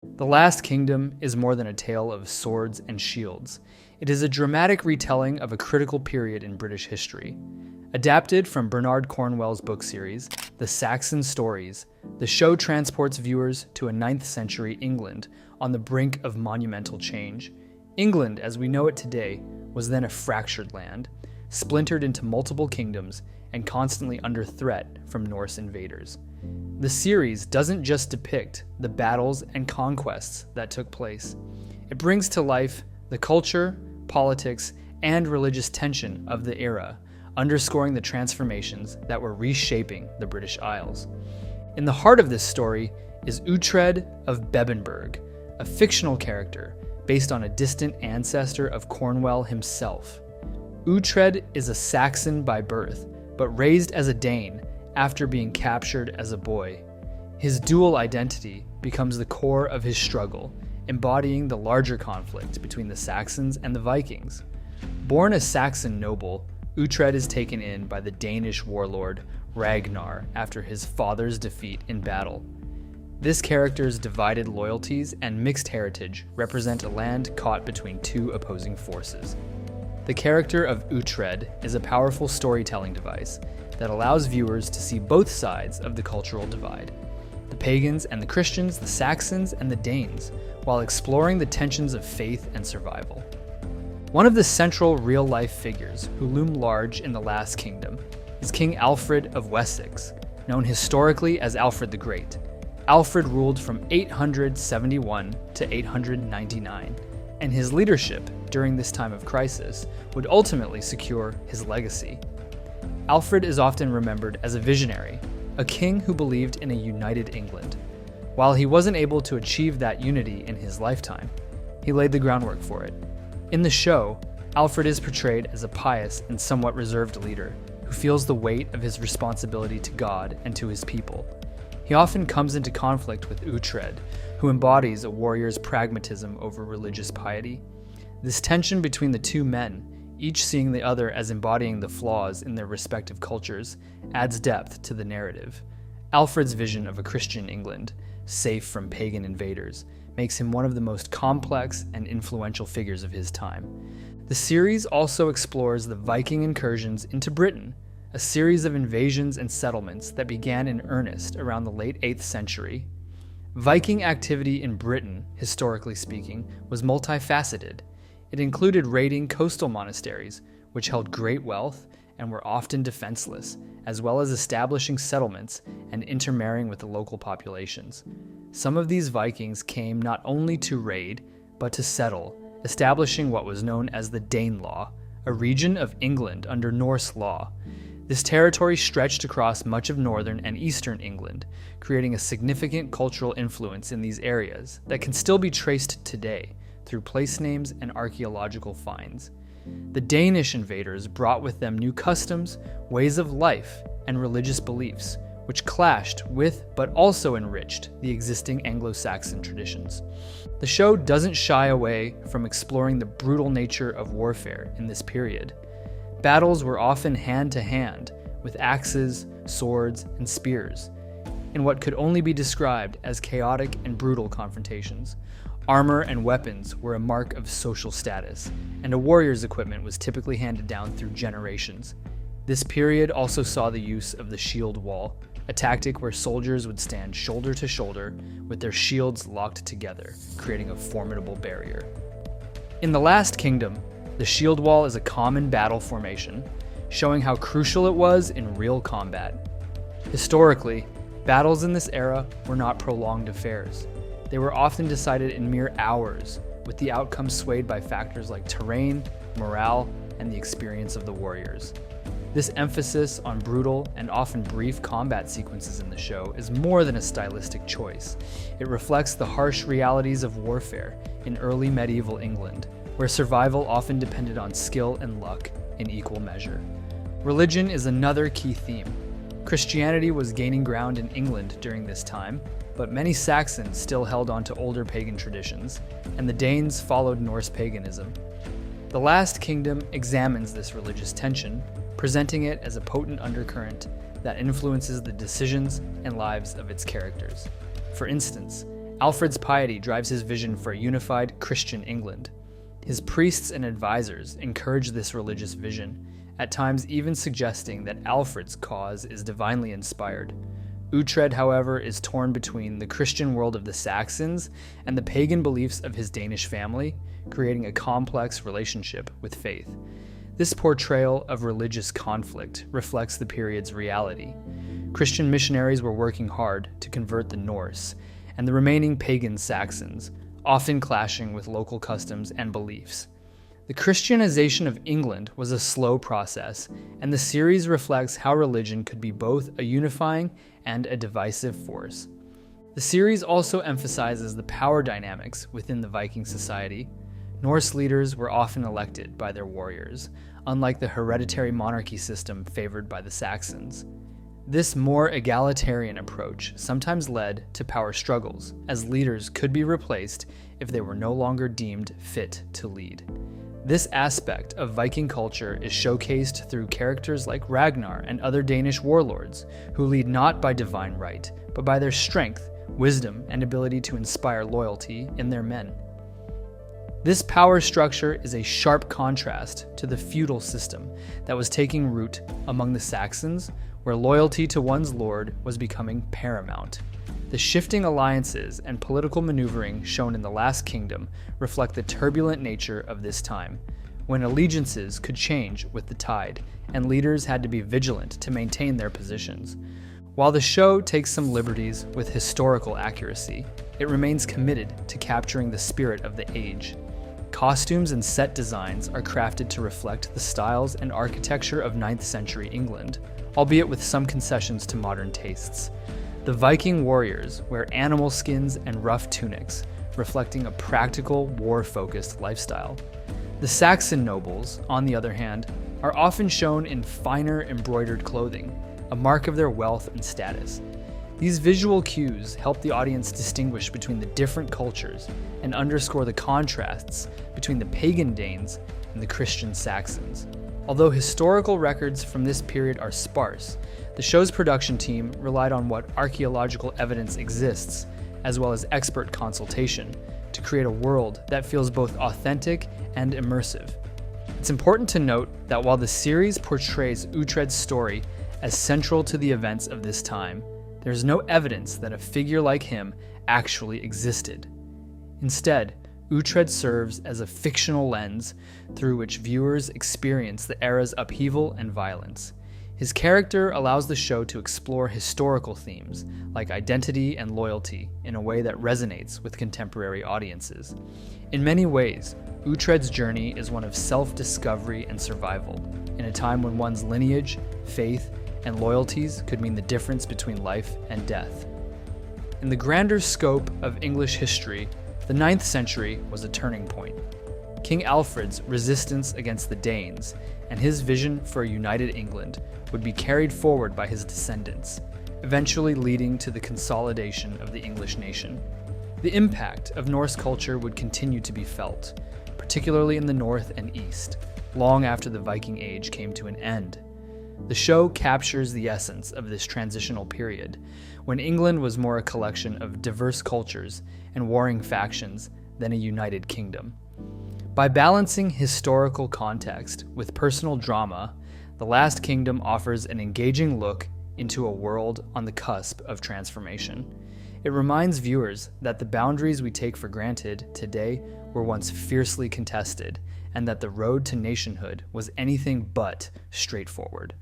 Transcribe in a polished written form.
The Last Kingdom is more than a tale of swords and shields. It is a dramatic retelling of a critical period in British history. Adapted from Bernard Cornwell's book series, The Saxon Stories, the show transports viewers to a 9th century England on the brink of monumental change. England, as we know it today, was then a fractured land, splintered into multiple kingdoms and constantly under threat from Norse invaders. The series doesn't just depict the battles and conquests that took place. It brings to life the culture, politics, and religious tension of the era, underscoring the transformations that were reshaping the British Isles. In the heart of this story is Uhtred of Bebbanburg, a fictional character based on a distant ancestor of Cornwell himself. Uhtred is a Saxon by birth, but raised as a Dane after being captured as a boy. His dual identity becomes the core of his struggle, embodying the larger conflict between the Saxons and the Vikings. Born a Saxon noble, Uhtred is taken in by the Danish warlord Ragnar after his father's defeat in battle. This character's divided loyalties and mixed heritage represent a land caught between two opposing forces. The character of Uhtred is a powerful storytelling device that allows viewers to see both sides of the cultural divide: the pagans and the Christians, the Saxons and the Danes, while exploring the tensions of faith and survival. One of the central real-life figures who loom large in The Last Kingdom is King Alfred of Wessex, known historically as Alfred the Great. Alfred ruled from 871 to 899, and his leadership during this time of crisis would ultimately secure his legacy. Alfred is often remembered as a visionary, a king who believed in a united England. While he wasn't able to achieve that unity in his lifetime, he laid the groundwork for it. In the show, Alfred is portrayed as a pious and somewhat reserved leader who feels the weight of his responsibility to God and to his people. He often comes into conflict with Uhtred, who embodies a warrior's pragmatism over religious piety. This tension between the two men, each seeing the other as embodying the flaws in their respective cultures, adds depth to the narrative. Alfred's vision of a Christian England, safe from pagan invaders, makes him one of the most complex and influential figures of his time. The series also explores the Viking incursions into Britain, a series of invasions and settlements that began in earnest around the late 8th century. Viking activity in Britain, historically speaking, was multifaceted. It included raiding coastal monasteries, which held great wealth and were often defenseless, as well as establishing settlements and intermarrying with the local populations. Some of these Vikings came not only to raid, but to settle, establishing what was known as the Danelaw, a region of England under Norse law. This territory stretched across much of northern and eastern England, creating a significant cultural influence in these areas that can still be traced today through place names and archaeological finds. The Danish invaders brought with them new customs, ways of life, and religious beliefs, which clashed with but also enriched the existing Anglo-Saxon traditions. The show doesn't shy away from exploring the brutal nature of warfare in this period. Battles were often hand-to-hand, with axes, swords, and spears, in what could only be described as chaotic and brutal confrontations. Armor and weapons were a mark of social status, and a warrior's equipment was typically handed down through generations. This period also saw the use of the shield wall, a tactic where soldiers would stand shoulder to shoulder with their shields locked together, creating a formidable barrier. In The Last Kingdom, the shield wall is a common battle formation, showing how crucial it was in real combat. Historically, battles in this era were not prolonged affairs. They were often decided in mere hours, with the outcome swayed by factors like terrain, morale, and the experience of the warriors. This emphasis on brutal and often brief combat sequences in the show is more than a stylistic choice. It reflects the harsh realities of warfare in early medieval England, where survival often depended on skill and luck in equal measure. Religion is another key theme. Christianity was gaining ground in England during this time, but many Saxons still held on to older pagan traditions, and the Danes followed Norse paganism. The Last Kingdom examines this religious tension, presenting it as a potent undercurrent that influences the decisions and lives of its characters. For instance, Alfred's piety drives his vision for a unified Christian England. His priests and advisors encourage this religious vision, at times even suggesting that Alfred's cause is divinely inspired. Uhtred, however, is torn between the Christian world of the Saxons and the pagan beliefs of his Danish family, creating a complex relationship with faith. This portrayal of religious conflict reflects the period's reality. Christian missionaries were working hard to convert the Norse and the remaining pagan Saxons, often clashing with local customs and beliefs. The Christianization of England was a slow process, and the series reflects how religion could be both a unifying and a divisive force. The series also emphasizes the power dynamics within the Viking society. Norse leaders were often elected by their warriors, unlike the hereditary monarchy system favored by the Saxons. This more egalitarian approach sometimes led to power struggles, as leaders could be replaced if they were no longer deemed fit to lead. This aspect of Viking culture is showcased through characters like Ragnar and other Danish warlords, who lead not by divine right, but by their strength, wisdom, and ability to inspire loyalty in their men. This power structure is a sharp contrast to the feudal system that was taking root among the Saxons, where loyalty to one's lord was becoming paramount. The shifting alliances and political maneuvering shown in The Last Kingdom reflect the turbulent nature of this time, when allegiances could change with the tide, and leaders had to be vigilant to maintain their positions. While the show takes some liberties with historical accuracy, it remains committed to capturing the spirit of the age. Costumes and set designs are crafted to reflect the styles and architecture of 9th century England, albeit with some concessions to modern tastes. The Viking warriors wear animal skins and rough tunics, reflecting a practical, war-focused lifestyle. The Saxon nobles, on the other hand, are often shown in finer embroidered clothing, a mark of their wealth and status. These visual cues help the audience distinguish between the different cultures and underscore the contrasts between the pagan Danes and the Christian Saxons. Although historical records from this period are sparse, the show's production team relied on what archaeological evidence exists, as well as expert consultation, to create a world that feels both authentic and immersive. It's important to note that while the series portrays Uhtred's story as central to the events of this time, there's no evidence that a figure like him actually existed. Instead, Uhtred serves as a fictional lens through which viewers experience the era's upheaval and violence. His character allows the show to explore historical themes like identity and loyalty in a way that resonates with contemporary audiences. In many ways, Uhtred's journey is one of self-discovery and survival, in a time when one's lineage, faith, and loyalties could mean the difference between life and death. In the grander scope of English history, the 9th century was a turning point. King Alfred's resistance against the Danes and his vision for a united England would be carried forward by his descendants, eventually leading to the consolidation of the English nation. The impact of Norse culture would continue to be felt, particularly in the north and east, long after the Viking Age came to an end. The show captures the essence of this transitional period, when England was more a collection of diverse cultures and warring factions than a united kingdom. By balancing historical context with personal drama, The Last Kingdom offers an engaging look into a world on the cusp of transformation. It reminds viewers that the boundaries we take for granted today were once fiercely contested, and that the road to nationhood was anything but straightforward.